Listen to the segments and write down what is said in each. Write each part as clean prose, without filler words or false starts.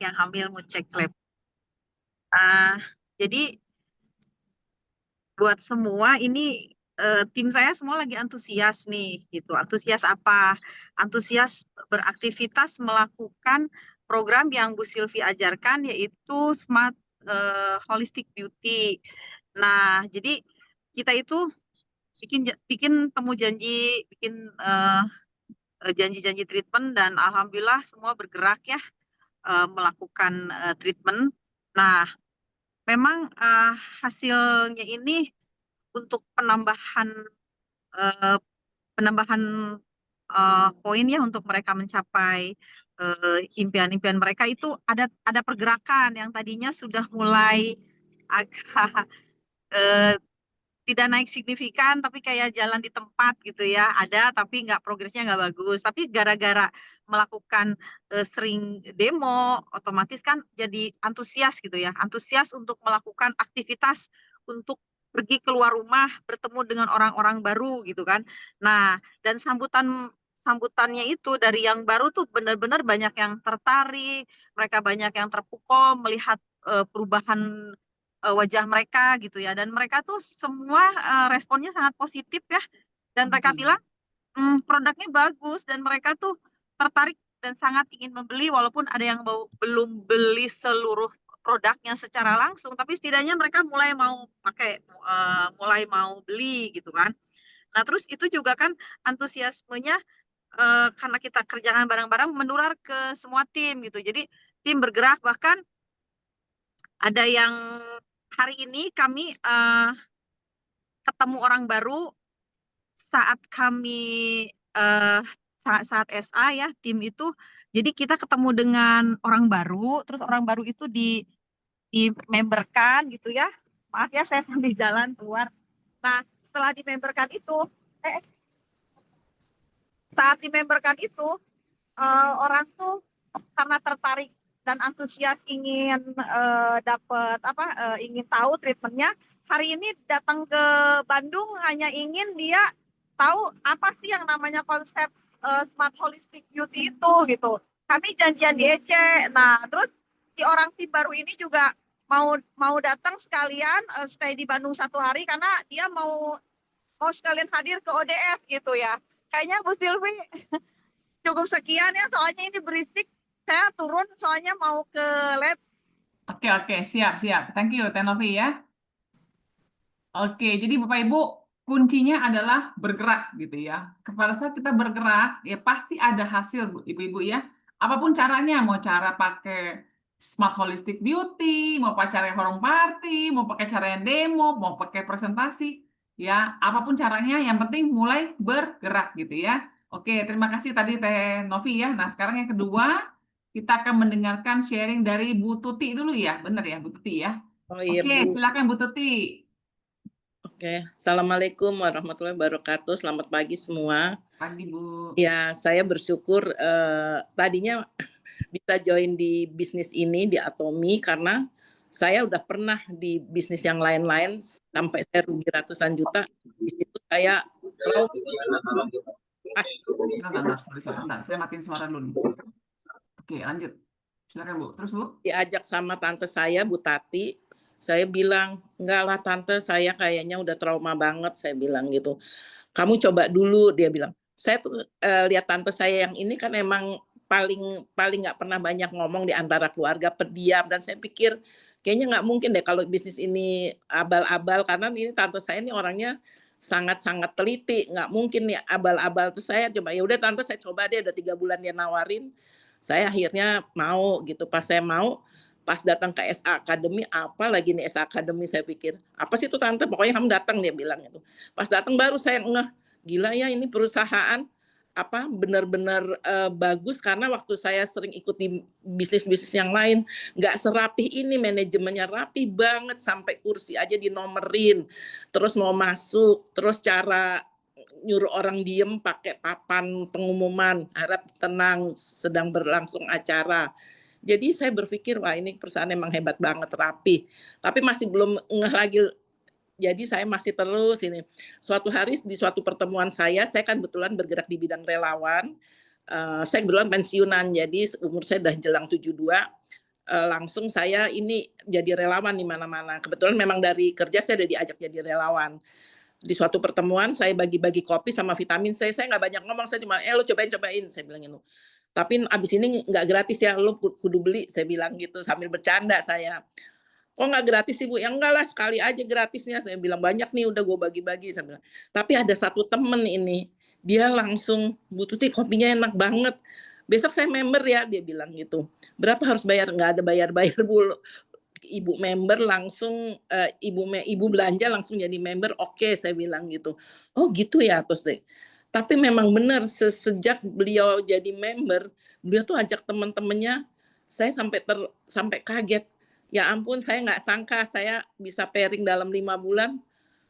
yang hamil mau cek lab. Ah, jadi buat semua ini tim saya semua lagi antusias nih, gitu. Antusias apa? Antusias beraktivitas melakukan program yang Bu Sylvie ajarkan, yaitu Smart Holistic Beauty. Nah, jadi kita itu bikin temu janji, bikin janji-janji treatment, dan alhamdulillah semua bergerak ya melakukan treatment. Nah, memang hasilnya ini untuk penambahan eh, penambahan poin ya untuk mereka mencapai impian-impian mereka, itu ada pergerakan yang tadinya sudah mulai agak eh, tidak naik signifikan, tapi kayak jalan di tempat gitu ya, ada tapi nggak, progresnya nggak bagus. Tapi gara-gara melakukan sering demo, otomatis kan jadi antusias gitu ya, antusias untuk melakukan aktivitas, untuk pergi keluar rumah, bertemu dengan orang-orang baru gitu kan. Nah, dan sambutannya itu dari yang baru tuh benar-benar banyak yang tertarik, mereka banyak yang terpukau melihat perubahan wajah mereka gitu ya, dan mereka tuh semua responnya sangat positif ya, dan mereka bilang produknya bagus, dan mereka tuh tertarik dan sangat ingin membeli, walaupun ada yang belum beli seluruh produknya secara langsung, tapi setidaknya mereka mulai mau pakai, mulai mau beli gitu kan. Nah, terus itu juga kan antusiasmenya karena kita kerjakan bareng-bareng menular ke semua tim gitu, jadi tim bergerak. Bahkan ada yang hari ini kami ketemu orang baru saat kami eh, saat SA ya, tim itu. Jadi kita ketemu dengan orang baru, terus orang baru itu di memberkan gitu ya. Maaf ya, saya sambil jalan keluar. Nah, setelah di memberkan itu, saat di memberkan itu, orang tuh karena tertarik dan antusias ingin dapat apa, ingin tahu treatmentnya, hari ini datang ke Bandung hanya ingin dia tahu apa sih yang namanya konsep Smart Holistic Beauty itu gitu. Kami janjian di EC. Nah, terus si orang tim baru ini juga mau mau datang sekalian stay di Bandung 1 hari, karena dia mau mau sekalian hadir ke ODS gitu ya. Kayaknya Bu Sylvie cukup sekian ya, soalnya ini berisik. Saya turun soalnya mau ke lab. Oke, oke, siap, siap. Thank you, Tenovi ya. Oke, jadi Bapak Ibu, kuncinya adalah bergerak gitu ya. Pada saat kita bergerak, ya pasti ada hasil, Bu, Ibu-Ibu ya. Apapun caranya, mau cara pakai Smart Holistic Beauty, mau pakai cara home party, mau pakai cara yang demo, mau pakai presentasi, ya apapun caranya, yang penting mulai bergerak gitu ya. Oke, terima kasih tadi Teh Novi ya. Nah, sekarang yang kedua, kita akan mendengarkan sharing dari Bu Tuti dulu ya. Benar ya, Bu Tuti ya. Oh iya, Oke, Bu. silakan Bu Tuti. Oke, Assalamualaikum warahmatullahi wabarakatuh. Selamat pagi semua. Pagi, Bu. Ya, saya bersyukur tadinya bisa join di bisnis ini di Atomi karena saya udah pernah di bisnis yang lain-lain sampai saya rugi ratusan juta. Di situ saya trauma. Bentar, saya matiin suara dulu. Oke, lanjut. Silakan, Bu. Terus, Bu? Diajak sama tante saya, Bu Tati. Saya bilang, enggak lah tante, saya kayaknya udah trauma banget, saya bilang gitu. Kamu coba dulu, dia bilang. Saya tuh lihat tante saya yang ini kan emang paling nggak pernah banyak ngomong di antara keluarga, pendiam, dan saya pikir kayaknya nggak mungkin deh kalau bisnis ini abal-abal, karena ini tante saya ini orangnya sangat-sangat teliti, nggak mungkin nih abal-abal. Terus saya coba, ya udah tante saya coba deh, udah 3 bulan dia nawarin, saya akhirnya mau gitu. Pas saya mau, pas datang ke SA Academy, apa lagi nih SA Academy, saya pikir apa sih itu tante, pokoknya kamu datang, dia bilang itu. Pas datang baru saya ngeh, gila ya ini perusahaan apa benar-benar bagus, karena waktu saya sering ikut di bisnis-bisnis yang lain nggak serapih ini, manajemennya rapi banget sampai kursi aja dinomerin, terus mau masuk, terus cara nyuruh orang diem pakai papan pengumuman, harap tenang sedang berlangsung acara. Jadi saya berpikir wah ini perusahaan emang hebat banget, rapi. Tapi masih belum ngeh lagi. Jadi saya masih terus ini. Suatu hari di suatu pertemuan saya kan kebetulan bergerak di bidang relawan. Saya kebetulan pensiunan, jadi umur saya udah jelang 72. langsung saya ini jadi relawan di mana-mana. Kebetulan memang dari kerja saya udah diajak jadi relawan. Di suatu pertemuan saya bagi-bagi kopi sama vitamin C, saya nggak banyak ngomong, saya cuma, "Lo cobain," saya bilang gitu. "Tapi abis ini nggak gratis ya, lo kudu beli," saya bilang gitu, sambil bercanda saya. "Kok nggak gratis sih Bu?" "Ya enggak lah, sekali aja gratisnya," saya bilang, "banyak nih udah gue bagi-bagi," saya bilang. Tapi ada satu temen ini, dia langsung, "Bu Tuti kopinya enak banget. Besok saya member ya," dia bilang gitu. "Berapa harus bayar?" "Nggak ada bayar-bayar Bu, Ibu member langsung, ibu belanja langsung jadi member, oke," saya bilang gitu. "Oh gitu ya," terus deh. Tapi memang benar sejak beliau jadi member, beliau tuh ajak teman-temannya, saya sampai kaget. Ya ampun, saya nggak sangka saya bisa pairing dalam 5 bulan.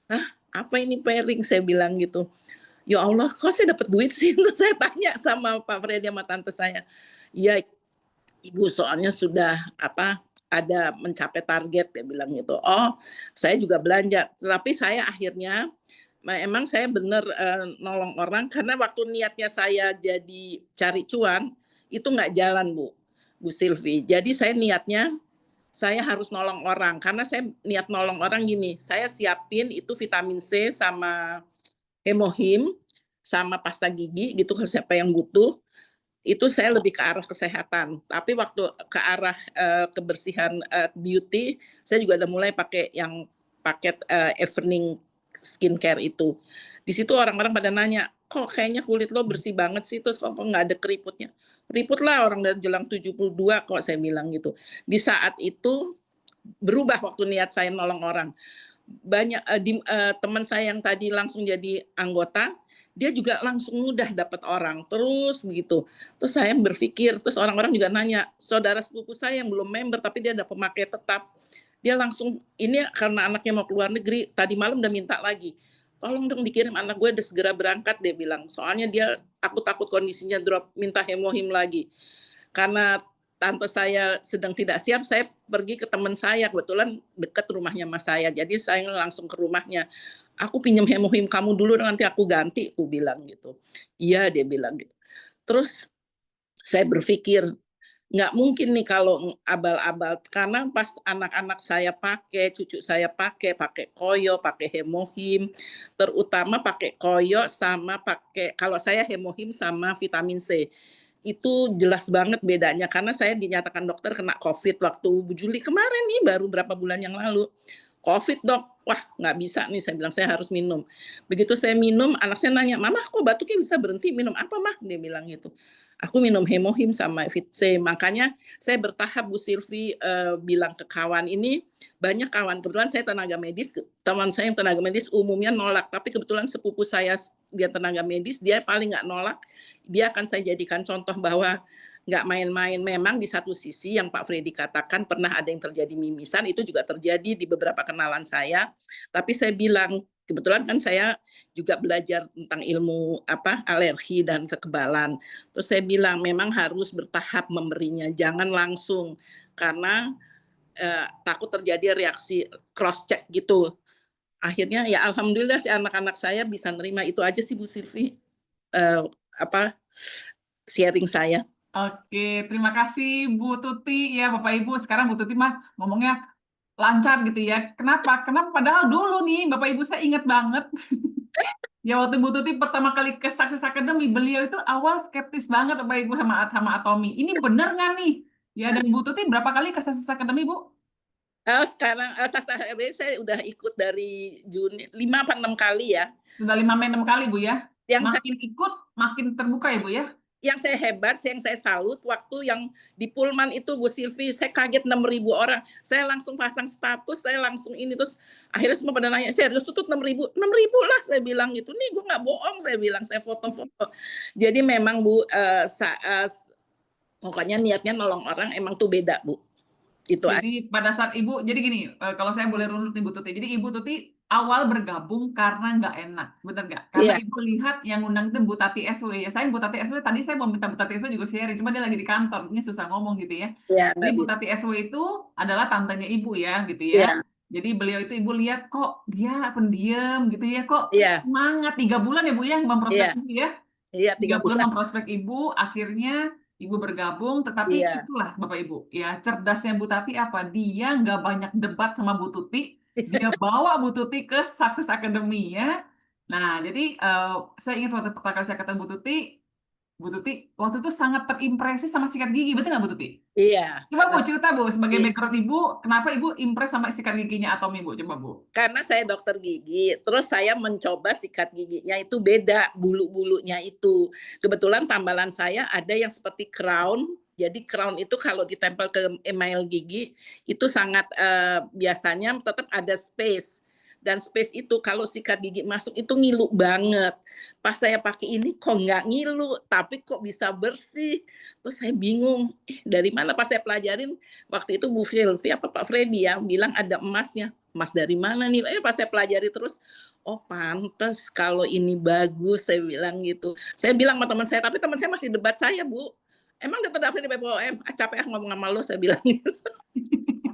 "Hah, apa ini pairing?" Saya bilang gitu. "Ya Allah, kok saya dapat duit sih?" Terus saya tanya sama Pak Freddy sama tante saya. "Iya, Ibu, soalnya sudah ada mencapai target," dia bilang gitu. "Oh, saya juga belanja." Tapi saya akhirnya emang saya bener, nolong orang karena waktu niatnya saya jadi cari cuan, itu nggak jalan Bu Sylvie. Jadi saya niatnya, saya harus nolong orang, karena saya niat nolong orang gini, saya siapin itu vitamin C sama Hemohim, sama pasta gigi gitu ke siapa yang butuh, itu saya lebih ke arah kesehatan. Tapi waktu ke arah, kebersihan, beauty, saya juga udah mulai pakai yang paket, evening skincare itu. Di situ orang-orang pada nanya, "Kok kayaknya kulit lo bersih banget sih, terus kok nggak ada keriputnya?" "Keriput lah orang dari jelang 72 kok," saya bilang gitu. Di saat itu berubah waktu niat saya nolong orang. Teman saya yang tadi langsung jadi anggota, dia juga langsung mudah dapat orang, terus begitu. Terus saya berpikir, terus orang-orang juga nanya, saudara sepupu saya yang belum member tapi dia ada pemakai tetap, dia langsung ini karena anaknya mau keluar negeri, tadi malam udah minta lagi, "Tolong dong dikirim, anak gue udah segera berangkat," dia bilang. Soalnya aku takut kondisinya drop, minta Hemohim lagi. Karena tante saya sedang tidak siap, saya pergi ke teman saya, kebetulan dekat rumahnya mas saya, jadi saya langsung ke rumahnya. "Aku pinjam Hemohim kamu dulu, nanti aku ganti," aku bilang gitu. "Iya," dia bilang gitu. Terus saya berpikir, nggak mungkin nih kalau abal-abal, karena pas anak-anak saya pakai, cucu saya pakai Koyo, pakai Hemohim, terutama pakai Koyo sama kalau saya Hemohim sama vitamin C. Itu jelas banget bedanya, karena saya dinyatakan dokter kena COVID waktu Juli kemarin nih, baru berapa bulan yang lalu. "COVID Dok," wah nggak bisa nih, saya bilang, "saya harus minum." Begitu saya minum, anak saya nanya, "Mama kok batuknya bisa berhenti? Minum apa Mah?" Dia bilang gitu. Aku minum Hemohim sama Vit C, makanya saya bertahap Bu Sylvie, bilang ke kawan ini, banyak kawan, kebetulan saya tenaga medis, teman saya yang tenaga medis umumnya nolak, tapi kebetulan sepupu saya dia tenaga medis, dia paling nggak nolak, dia akan saya jadikan contoh bahwa nggak main-main. Memang di satu sisi yang Pak Freddy katakan pernah ada yang terjadi mimisan, itu juga terjadi di beberapa kenalan saya, tapi saya bilang, kebetulan kan saya juga belajar tentang ilmu alergi dan kekebalan. Terus saya bilang memang harus bertahap memberinya, jangan langsung karena takut terjadi reaksi cross check gitu. Akhirnya ya alhamdulillah si anak-anak saya bisa nerima, itu aja sih Bu Sylvie, sharing saya. Oke, terima kasih Bu Tuti ya Bapak Ibu. Sekarang Bu Tuti mah ngomongnya lancar gitu ya. Kenapa? Kenapa? Padahal dulu nih Bapak Ibu saya ingat banget. Ya waktu Bu Tuti pertama kali ke Success Academy, beliau itu awal skeptis banget Bapak Ibu sama Atomi. Ini bener nggak nih? Ya, dan Bu Tuti berapa kali ke Success Academy Bu? Sekarang saya udah ikut dari Juni 5 apa 6 kali ya. Sudah 5-6 kali Bu ya. Yang Makin ikut, makin terbuka ya Bu ya. yang saya hebat, yang saya salut waktu yang di Pullman itu Bu Sylvie, saya kaget 6.000 orang. Saya langsung pasang status, saya langsung ini, terus akhirnya semua pada nanya, "Serius tutup 6.000?" 6.000 lah saya bilang gitu. "Nih gue nggak bohong," saya bilang, saya foto-foto. Jadi memang Bu, pokoknya niatnya nolong orang emang tuh beda Bu. Itu aja. Jadi pada saat Ibu, jadi gini, kalau saya boleh runut nih Bu Tuti. Jadi Ibu Tuti awal bergabung karena nggak enak, bener nggak? Karena Iya, Ibu lihat yang undang itu Bu Tati SW. Ya, saya Bu Tati SW, tadi saya mau minta Bu Tati SW juga sharing, cuma dia lagi di kantor, mungkin susah ngomong gitu ya. iya Jadi nggak Bu bisa. Tati SW itu adalah tantenya Ibu ya, gitu ya. Iya, Jadi beliau itu Ibu lihat kok dia pendiam gitu ya, kok iya, semangat 3 bulan ya Bu ya memprospek iya, Ibu ya. iya 3 3 bulan bulan. memprospek Ibu, akhirnya Ibu bergabung, tetapi Iya. itulah Bapak Ibu, ya cerdasnya Bu Tati apa? Dia nggak banyak debat sama Bu Tuti, dia bawa Bu Tuti ke Success Academy ya. Nah, jadi saya ingat waktu pertama kali saya ketemu Bu Tuti waktu itu sangat terimpresi sama sikat gigi, betul nggak Bu Tuti? Iya. Coba Bu cerita Bu, sebagai Iya. background Ibu, kenapa Ibu impress sama sikat giginya Atomi Bu? Coba Bu. Karena saya dokter gigi, terus saya mencoba sikat giginya itu beda, bulu-bulunya itu. Kebetulan tambalan saya ada yang seperti crown, jadi crown itu kalau ditempel ke email gigi, itu sangat biasanya tetap ada space. Dan space itu kalau sikat gigi masuk itu ngilu banget. Pas saya pakai ini kok nggak ngilu, tapi kok bisa bersih. Terus saya bingung, dari mana pas saya pelajarin, waktu itu Bu Sylvie apa Pak Freddy ya, bilang ada emasnya. Emas dari mana nih? Pas saya pelajari terus, oh pantes kalau ini bagus, saya bilang gitu. Saya bilang sama teman saya, tapi teman saya masih debat saya, Bu. Emang udah terdaftar di BPOM? Capek ngomong sama lo, saya bilang gitu.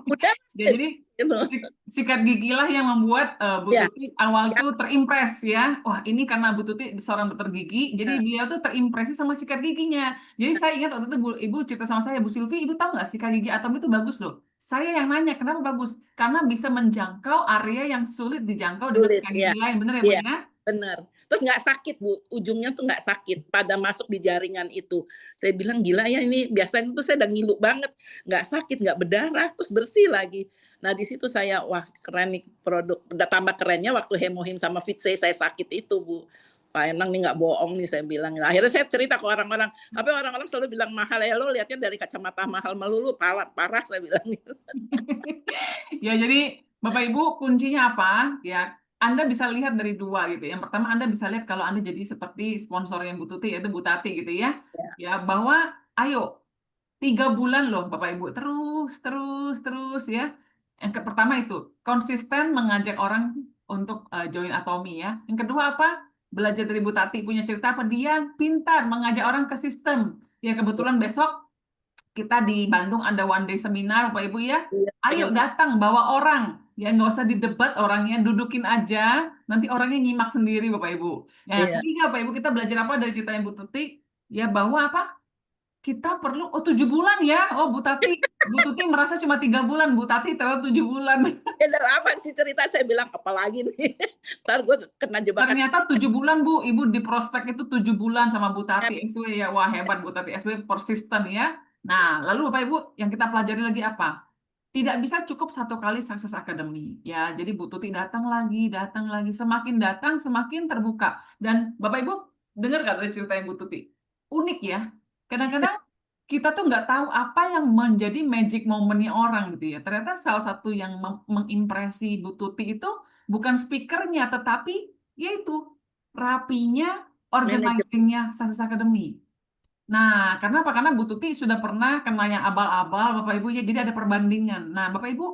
Udah, Ya, jadi gitu. sikat gigi lah yang membuat Bu Ya, Tuti awal ya. tuh terimpress ya. Wah, ini karena Bu Tuti seorang dokter gigi, jadi dia tuh terimpresi sama sikat giginya. Jadi saya ingat waktu itu Ibu cerita sama saya, Bu Sylvie, Ibu tahu nggak sikat gigi Atom itu bagus loh. Saya yang nanya, kenapa bagus? Karena bisa menjangkau area yang sulit dijangkau dengan Sulit, sikat ya. gigi lain, bener ya Bu Iya, ya? benar. Terus nggak sakit, Bu. Ujungnya tuh nggak sakit pada masuk di jaringan itu. Saya bilang, gila ya ini. Biasanya tuh saya udah ngilu banget. Nggak sakit, nggak berdarah, terus bersih lagi. Nah, di situ saya, wah keren nih produk. Udah tambah kerennya waktu Hemohim sama Fitse saya sakit itu, Bu. Wah, emang nih nggak bohong nih, saya bilang. Akhirnya saya cerita ke orang-orang. Tapi orang-orang selalu bilang mahal. Ya lo lihatnya dari kacamata mahal melulu, parah, saya bilang gitu. Ya, jadi Bapak Ibu kuncinya apa? Ya, Anda bisa lihat dari dua gitu. Yang pertama Anda bisa lihat kalau Anda jadi seperti sponsor yang Bu Tuti yaitu Bu Tati gitu ya. Ya. Ya, bahwa ayo 3 bulan loh Bapak Ibu terus ya. Pertama itu konsisten mengajak orang untuk join Atomi ya. Yang kedua apa? Belajar dari Bu Tati punya cerita apa? Dia pintar mengajak orang ke sistem. Ya kebetulan besok kita di Bandung ada one day seminar Bapak Ibu ya. Iya, Ayo pengen. datang bawa orang. Ya nggak usah didebat orangnya, dudukin aja. Nanti orangnya nyimak sendiri Bapak Ibu. Ya, Iya. ketiga Bapak Ibu kita belajar apa dari cerita yang Bu Tuti? Ya bahwa apa? Kita perlu 7 bulan ya. Oh Bu Tuti merasa cuma 3 bulan, Bu Tati terlalu 7 bulan. Ya dan apa sih cerita, saya bilang apalagi nih. Ntar gue kena jebakan. Ternyata 7 bulan Bu, Ibu di prospek itu 7 bulan sama Bu Tati SW ya. Wah hebat Bu Tati SW persisten ya. Nah lalu Bapak Ibu yang kita pelajari lagi apa? Tidak bisa cukup satu kali Success Academy ya. Jadi Bu Tuti datang lagi, semakin datang semakin terbuka. Dan Bapak Ibu dengar gak tuh cerita yang Bu Tuti? Unik ya. Kadang-kadang kita tuh nggak tahu apa yang menjadi magic momennya orang gitu ya. Ternyata salah satu yang mengimpresi Bu Tuti itu bukan speakernya, tetapi yaitu rapinya Manajer. organizingnya Success Academy. Nah, karena apa? Karena Bu Tuti sudah pernah kena yang abal-abal, Bapak Ibu ya, jadi ada perbandingan. Nah, Bapak Ibu,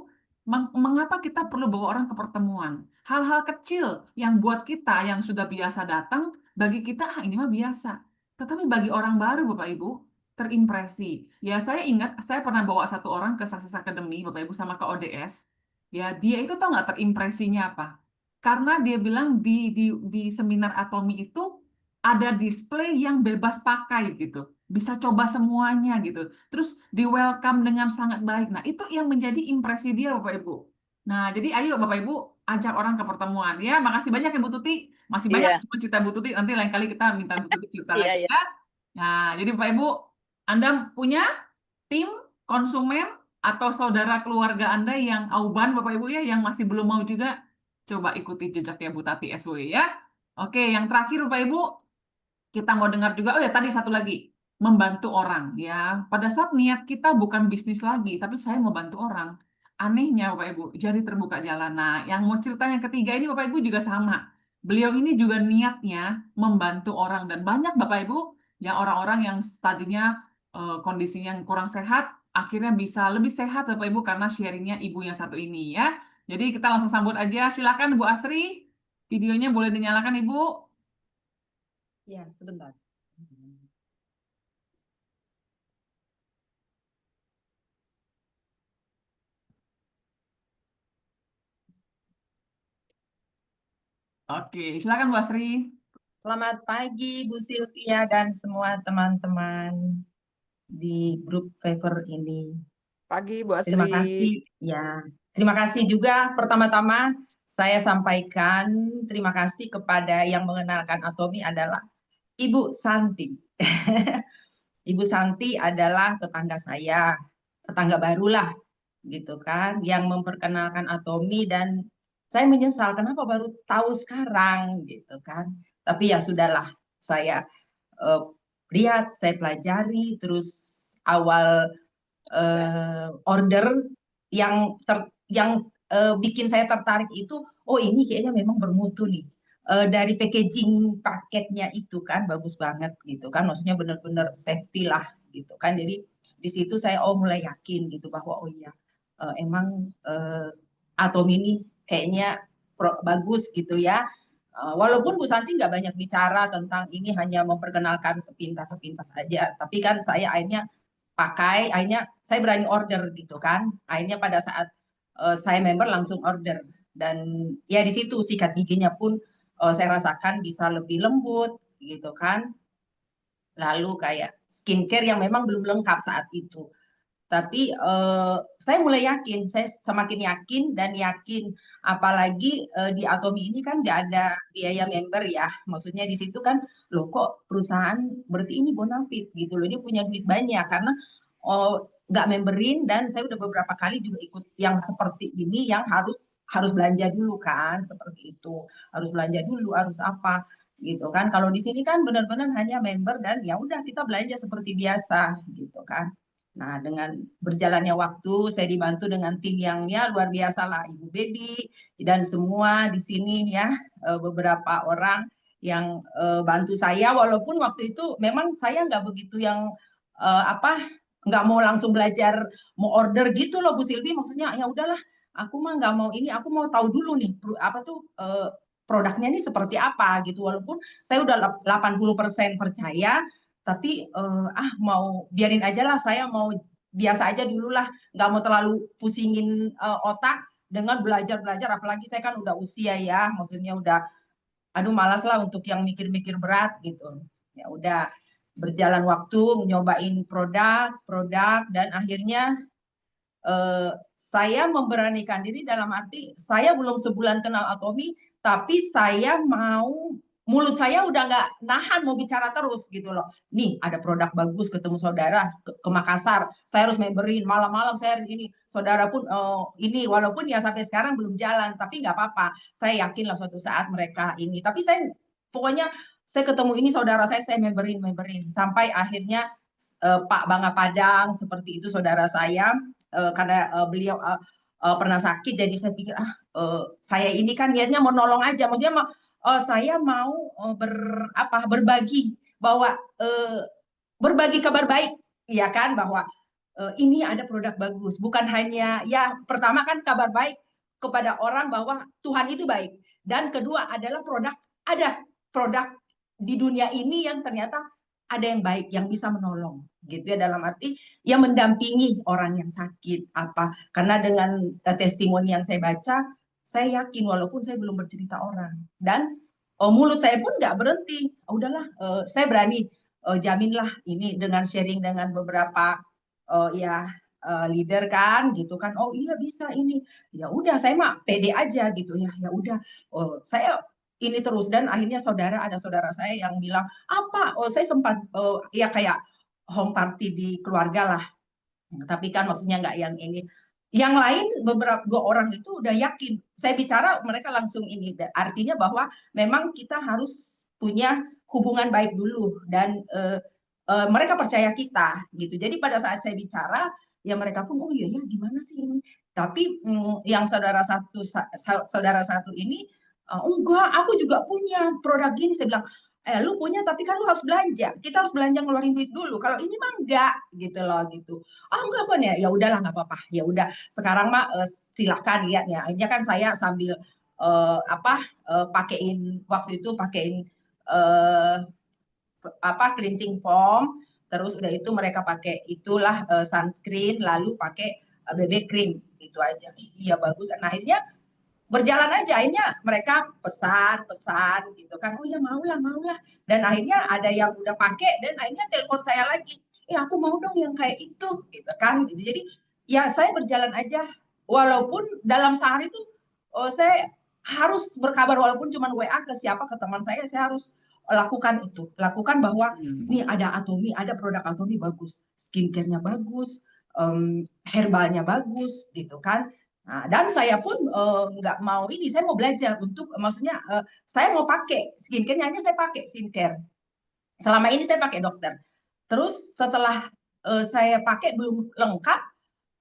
mengapa kita perlu bawa orang ke pertemuan? Hal-hal kecil yang buat kita yang sudah biasa datang, bagi kita, ini mah biasa. Tetapi bagi orang baru, Bapak Ibu, terimpresi. Ya, saya ingat, saya pernah bawa satu orang ke Success Academy, Bapak Ibu, sama ke ODS. Ya, dia itu tahu nggak terimpresinya apa? Karena dia bilang di seminar Atomi itu, ada display yang bebas pakai gitu. Bisa coba semuanya gitu. Terus di welcome dengan sangat baik. Nah, itu yang menjadi impresi dia Bapak Ibu. Nah, jadi ayo Bapak Ibu ajak orang ke pertemuan ya. Makasih banyak ya Bu Tuti. Masih banyak Iya, cerita Bu Tuti. Nanti lain kali kita minta Bu Tuti cerita iya, lagi iya. ya. Nah, jadi Bapak Ibu, Anda punya tim konsumen atau saudara keluarga Anda yang auban Bapak Ibu ya yang masih belum mau juga coba ikuti jejaknya Bu Tati SW ya. Oke, yang terakhir Bapak Ibu, kita mau dengar juga, oh ya tadi satu lagi, membantu orang ya. Pada saat niat kita bukan bisnis lagi, tapi saya mau bantu orang. Anehnya Bapak Ibu, jadi terbuka jalan. Nah, yang mau cerita yang ketiga ini Bapak Ibu juga sama. Beliau ini juga niatnya membantu orang dan banyak Bapak Ibu yang orang-orang yang tadinya kondisinya yang kurang sehat, akhirnya bisa lebih sehat Bapak Ibu karena sharingnya ibu yang satu ini ya. Jadi kita langsung sambut aja. Silakan Bu Asri, videonya boleh dinyalakan Ibu. Ya, sebentar. Oke, silakan Bu Asri. Selamat pagi Bu Sylvia dan semua teman-teman. di grup Favor ini. Pagi Bu Terima Asri. kasih ya. Terima kasih juga pertama-tama saya sampaikan terima kasih kepada yang mengenalkan Atomi adalah Ibu Santi. Ibu Santi adalah tetangga saya, tetangga barulah gitu kan, yang memperkenalkan Atomi dan saya menyesal kenapa baru tahu sekarang gitu kan. Tapi ya sudahlah, saya lihat, saya pelajari, terus awal order yang bikin saya tertarik itu, oh ini kayaknya memang bermutu nih. Dari packaging paketnya itu kan bagus banget gitu kan, maksudnya benar-benar safety lah gitu kan. Jadi di situ saya mulai yakin gitu bahwa oh iya emang Atom ini kayaknya bagus gitu ya. Walaupun Bu Santi nggak banyak bicara tentang ini, hanya memperkenalkan sepintas-sepintas aja, tapi kan saya akhirnya pakai, akhirnya saya berani order gitu kan. Akhirnya pada saat saya member langsung order dan ya di situ sikat giginya pun saya rasakan bisa lebih lembut gitu kan. Lalu kayak skincare yang memang belum lengkap saat itu. Tapi saya mulai yakin, saya semakin yakin dan yakin, apalagi di Atomi ini kan nggak ada biaya member ya. Maksudnya di situ kan, loh kok perusahaan berarti ini bonafit gitu loh, dia punya duit banyak karena nggak memberin, dan saya udah beberapa kali juga ikut yang seperti ini yang harus belanja dulu kan, seperti itu, harus belanja dulu, harus apa gitu kan. Kalau di sini kan benar-benar hanya member dan ya udah kita belanja seperti biasa gitu kan. Nah, dengan berjalannya waktu, saya dibantu dengan tim yang ya luar biasa lah, Ibu Baby dan semua di sini ya, beberapa orang yang bantu saya, walaupun waktu itu memang saya nggak begitu yang nggak mau langsung belajar, mau order gitu loh Bu Silvi, maksudnya ya udahlah, aku mah nggak mau ini, aku mau tahu dulu nih apa tuh produknya ini seperti apa gitu, walaupun saya udah 80% percaya, tapi mau biarin aja lah, saya mau biasa aja dulu lah, nggak mau terlalu pusingin otak dengan belajar-belajar, apalagi saya kan udah usia ya, maksudnya udah aduh malas lah untuk yang mikir-mikir berat gitu. Ya udah berjalan waktu nyobain produk dan akhirnya saya memberanikan diri, dalam arti saya belum sebulan kenal Atomi, tapi saya mau, mulut saya udah nggak nahan mau bicara terus gitu loh. Nih ada produk bagus, ketemu saudara ke Makassar, saya harus memberin, malam-malam saya harus ini, saudara pun ini, walaupun ya sampai sekarang belum jalan, tapi nggak apa-apa, saya yakin lah suatu saat mereka ini. Tapi saya pokoknya saya ketemu ini saudara saya memberin sampai akhirnya Pak Bangga Padang seperti itu saudara saya, karena beliau pernah sakit, jadi saya pikir saya ini kan niatnya mau nolong aja, maksudnya saya mau berbagi, bahwa berbagi kabar baik ya kan, bahwa ini ada produk bagus, bukan hanya ya pertama kan kabar baik kepada orang bahwa Tuhan itu baik, dan kedua adalah ada produk di dunia ini yang ternyata ada yang baik, yang bisa menolong gitu ya, dalam arti yang mendampingi orang yang sakit apa, karena dengan testimoni yang saya baca, saya yakin walaupun saya belum bercerita orang, dan mulut saya pun nggak berhenti, udahlah saya berani jaminlah ini dengan sharing dengan beberapa leader kan gitu kan, oh iya bisa ini, ya udah saya mah pede aja gitu ya, ya udah saya ini terus, dan akhirnya ada saudara saya yang bilang apa, saya sempat ya kayak home party di keluarga lah, tapi kan maksudnya nggak yang ini, yang lain beberapa 2 orang itu udah yakin saya bicara, mereka langsung ini, artinya bahwa memang kita harus punya hubungan baik dulu, dan mereka percaya kita gitu. Jadi pada saat saya bicara ya mereka pun oh iya ya gimana sih ini, tapi yang saudara satu ini enggak, aku juga punya produk gini, saya bilang lu punya tapi kan lu harus belanja, kita harus belanja ngeluarin duit dulu, kalau ini mah enggak gitu loh gitu. Enggak apa nih, ya udahlah nggak apa-apa, ya udah sekarang mah silakan lihat ya. Akhirnya kan saya sambil pakein waktu itu cleansing foam, terus udah itu mereka pakai itulah sunscreen, lalu pakai BB cream, itu aja. Iya bagus. Nah akhirnya berjalan aja, akhirnya mereka pesan gitu kan, oh ya maulah, dan akhirnya ada yang udah pakai, dan akhirnya telepon saya lagi, aku mau dong yang kayak itu gitu kan gitu. Jadi ya saya berjalan aja, walaupun dalam sehari itu saya harus berkabar, walaupun cuma WA ke siapa, ke teman saya harus lakukan bahwa nih ada Atomy, ada produk Atomy bagus, skincare-nya bagus, herbalnya bagus gitu kan. Nah, dan saya pun nggak mau ini, saya mau belajar untuk, maksudnya saya mau pakai skincare-nya, hanya saya pakai skincare. Selama ini saya pakai dokter. Terus setelah saya pakai belum lengkap,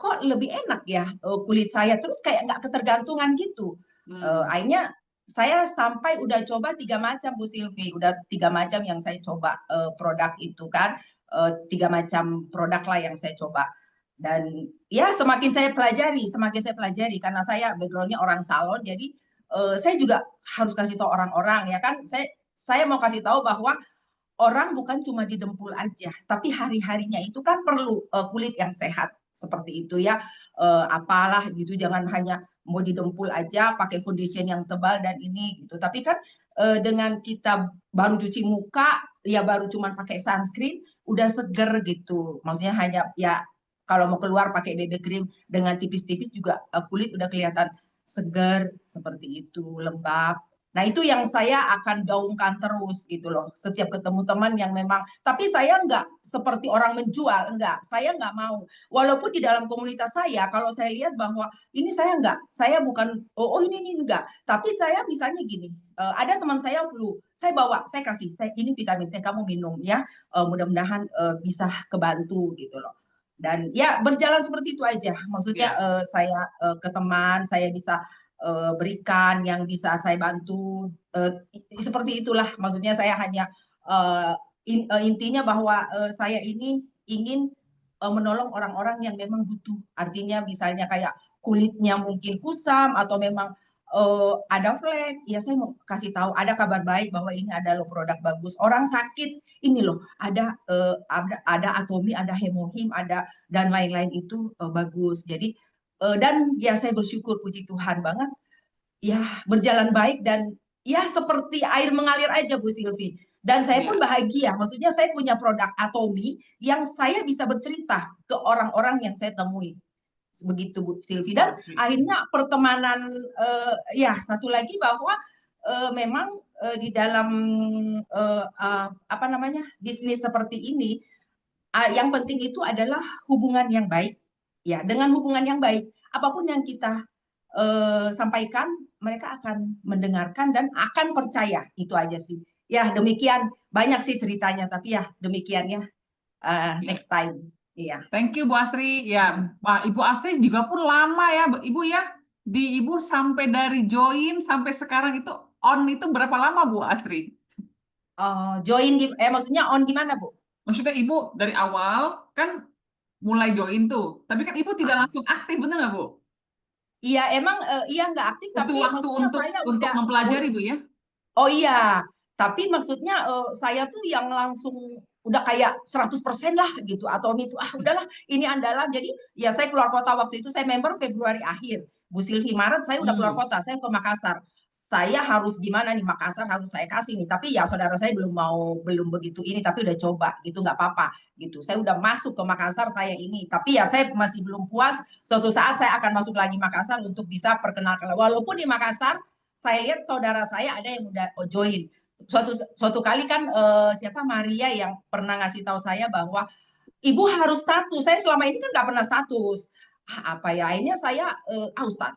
kok lebih enak ya kulit saya, terus kayak nggak ketergantungan gitu. Akhirnya saya sampai udah coba 3 macam Bu Silvi, udah 3 macam yang saya coba produk itu kan, 3 macam produk lah yang saya coba. Dan ya semakin saya pelajari karena saya backgroundnya orang salon, jadi saya juga harus kasih tahu orang-orang ya kan, saya mau kasih tahu bahwa orang bukan cuma di dempul aja, tapi hari-harinya itu kan perlu kulit yang sehat seperti itu ya. Apalah gitu, jangan hanya mau di dempul aja pakai foundation yang tebal dan ini gitu. Tapi kan dengan kita baru cuci muka ya, baru cuma pakai sunscreen udah seger gitu. Maksudnya hanya ya kalau mau keluar pakai BB cream dengan tipis-tipis juga kulit udah kelihatan seger seperti itu, lembab. Nah, itu yang saya akan gaungkan terus gitu loh. Setiap ketemu teman yang memang, tapi saya nggak seperti orang menjual, enggak. Saya nggak mau. Walaupun di dalam komunitas saya, kalau saya lihat bahwa ini saya bukan, ini enggak. Tapi saya misalnya gini, ada teman saya flu, saya bawa, saya kasih, ini vitamin C, kamu minum ya, mudah-mudahan bisa kebantu gitu loh. Dan ya berjalan seperti itu aja. Maksudnya saya ke teman, saya bisa berikan yang bisa saya bantu, seperti itulah. Maksudnya saya hanya intinya bahwa saya ini ingin menolong orang-orang yang memang butuh. Artinya misalnya kayak kulitnya mungkin kusam atau memang ada flek, ya saya mau kasih tahu, ada kabar baik bahwa ini ada loh produk bagus. Orang sakit ini loh, ada Atomy, ada Hemohim, ada dan lain-lain itu bagus. Jadi dan ya saya bersyukur, puji Tuhan banget ya berjalan baik, dan ya seperti air mengalir aja Bu Silvi. Dan saya pun bahagia, maksudnya saya punya produk Atomy yang saya bisa bercerita ke orang-orang yang saya temui. Begitu Bu Silvi. Dan akhirnya pertemanan, ya satu lagi bahwa memang di dalam bisnis seperti ini, yang penting itu adalah hubungan yang baik. Ya, dengan hubungan yang baik, apapun yang kita sampaikan, mereka akan mendengarkan dan akan percaya. Itu aja sih. Ya, demikian. Banyak sih ceritanya, tapi ya demikian ya. Next time. Iya. Thank you Bu Asri. Ya, Ibu Asri juga pun lama ya, Ibu ya. Di Ibu sampai dari join sampai sekarang itu on itu berapa lama Bu Asri? Join maksudnya on gimana Bu? Maksudnya Ibu dari awal kan mulai join tuh, tapi kan Ibu tidak langsung aktif, benar nggak Bu? Iya, emang iya nggak aktif, Butuh tapi waktu maksudnya saya untuk mempelajari Bu ya. Oh iya, tapi maksudnya saya tuh yang langsung udah kayak 100% lah gitu, atau itu udahlah ini andalan. Jadi ya saya keluar kota waktu itu, saya member Februari akhir, Bu Silvi Maret saya udah keluar kota, saya ke Makassar. Saya harus gimana nih, Makassar harus saya kasih nih, tapi ya saudara saya belum begitu ini, tapi udah coba gitu, nggak apa-apa gitu. Saya udah masuk ke Makassar saya ini, tapi ya saya masih belum puas. Suatu saat saya akan masuk lagi Makassar untuk bisa perkenalkan. Walaupun di Makassar saya lihat saudara saya ada yang udah join. Suatu kali kan siapa Maria yang pernah ngasih tahu saya bahwa ibu harus status. Saya selama ini kan nggak pernah status. Apa ya, akhirnya saya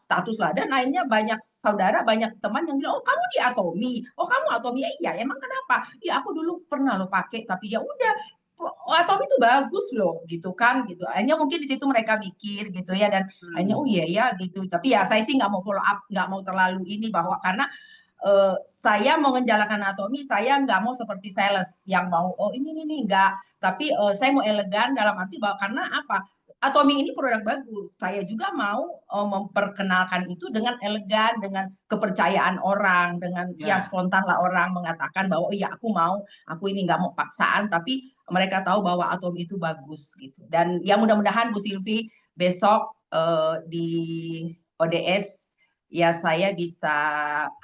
status lah, dan akhirnya banyak saudara, banyak teman yang bilang, oh kamu di Atomy, oh kamu Atomy. Iya, emang kenapa? Ya aku dulu pernah lo pakai, tapi ya udah, Atomy itu bagus loh gitu kan gitu. Akhirnya mungkin di situ mereka mikir gitu ya, dan akhirnya oh iya ya gitu. Tapi ya saya sih nggak mau follow up, nggak mau terlalu ini, bahwa karena saya mau menjalankan Atomy, saya nggak mau seperti sales yang mau ini enggak, tapi saya mau elegan dalam arti bahwa karena apa, Atomy ini produk bagus, saya juga mau memperkenalkan itu dengan elegan, dengan kepercayaan orang, dengan ya spontan lah orang mengatakan bahwa iya aku ini nggak mau paksaan, tapi mereka tahu bahwa Atomy itu bagus gitu. Dan ya mudah-mudahan Bu Silvi besok di ODS ya saya bisa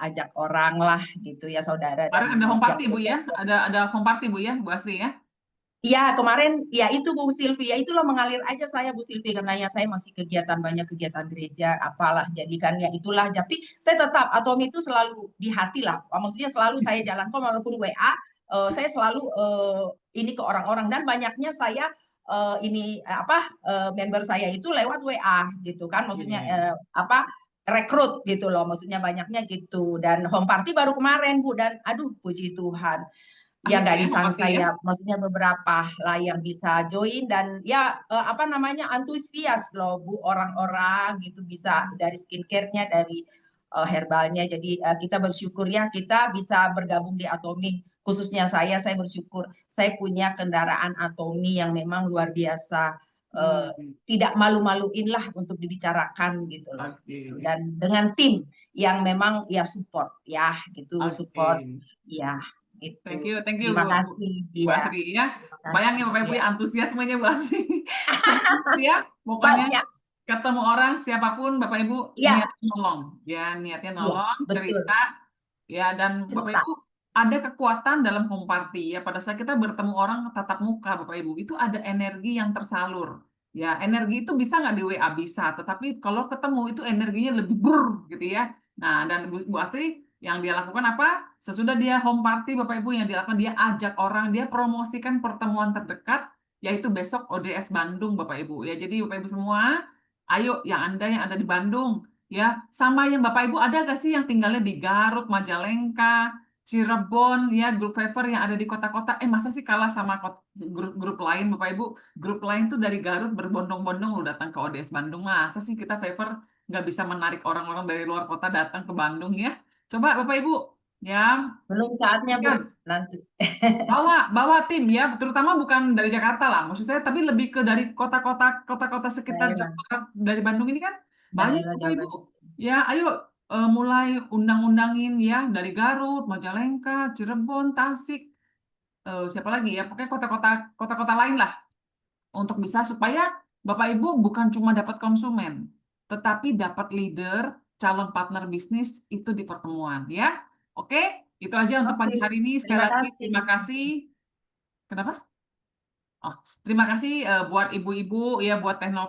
ajak orang lah gitu ya saudara. Kemarin ada home party Bu ya, ada home party Bu ya, Bu Asri ya. Ya, kemarin ya itu Bu Silvi, ya itulah mengalir aja saya Bu Silvi karena ya saya masih banyak kegiatan gereja apalah jadi kan ya itulah tapi saya tetap Atomi itu selalu di hati lah. Maksudnya selalu saya jalankan walaupun WA saya selalu ini ke orang-orang dan banyaknya saya member saya itu lewat WA gitu kan maksudnya rekrut gitu loh maksudnya banyaknya gitu dan home party baru kemarin Bu dan aduh puji Tuhan. Ya Asik nggak ya, disangka ya. ya, maksudnya beberapa lah yang bisa join dan ya antusias loh Bu orang-orang gitu bisa dari skincare-nya dari herbalnya. Jadi kita bersyukur ya kita bisa bergabung di Atomi. Khususnya saya bersyukur saya punya kendaraan Atomi yang memang luar biasa. Tidak malu-maluin lah untuk dibicarakan gitu loh. Oke. Dan dengan tim yang memang ya support ya gitu support ya. Gitu. Thank you Terima kasih Bu ya. Asri ya. Bayangin Bapak Ibu ya antusiasmenya Bu Asri. Semangat ya, pokoknya Banyak. ketemu orang siapapun Bapak Ibu Ya. niatnya nolong, ya niatnya nolong, Betul. cerita, ya dan Bapak Ibu ada kekuatan dalam home party ya pada saat kita bertemu orang tatap muka Bapak Ibu itu ada energi yang tersalur. Ya energi itu bisa nggak di WA bisa, tetapi kalau ketemu itu energinya lebih gitu ya. Nah dan Bu Asri yang dia lakukan apa? Sesudah dia home party, Bapak Ibu yang dilakukan, dia ajak orang, dia promosikan pertemuan terdekat, yaitu besok ODS Bandung, Bapak Ibu. Ya, jadi Bapak Ibu semua, ayo yang Anda yang ada di Bandung, ya sama yang Bapak Ibu ada nggak sih yang tinggalnya di Garut, Majalengka, Cirebon, ya grup Favor yang ada di kota-kota. Masa sih kalah sama grup-grup lain, Bapak Ibu? Grup lain tuh dari Garut berbondong-bondong lo datang ke ODS Bandung. Masa sih kita Favor nggak bisa menarik orang-orang dari luar kota datang ke Bandung ya? Coba Bapak Ibu, ya. Belum saatnya Bu, nanti. Bawa tim ya, terutama bukan dari Jakarta lah, maksud saya, tapi lebih ke dari kota-kota sekitar Jawa Barat, dari Bandung ini kan banyak Bapak Ibu. Ya, ayo mulai undang-undangin ya dari Garut, Majalengka, Cirebon, Tasik, siapa lagi ya, pokoknya kota-kota lain lah untuk bisa supaya Bapak Ibu bukan cuma dapat konsumen, tetapi dapat leader, calon partner bisnis itu di pertemuan ya. Oke, itu aja untuk pagi hari ini. Sekali lagi terima kasih. Kenapa? Oh, terima kasih buat ibu-ibu ya, buat teknologi.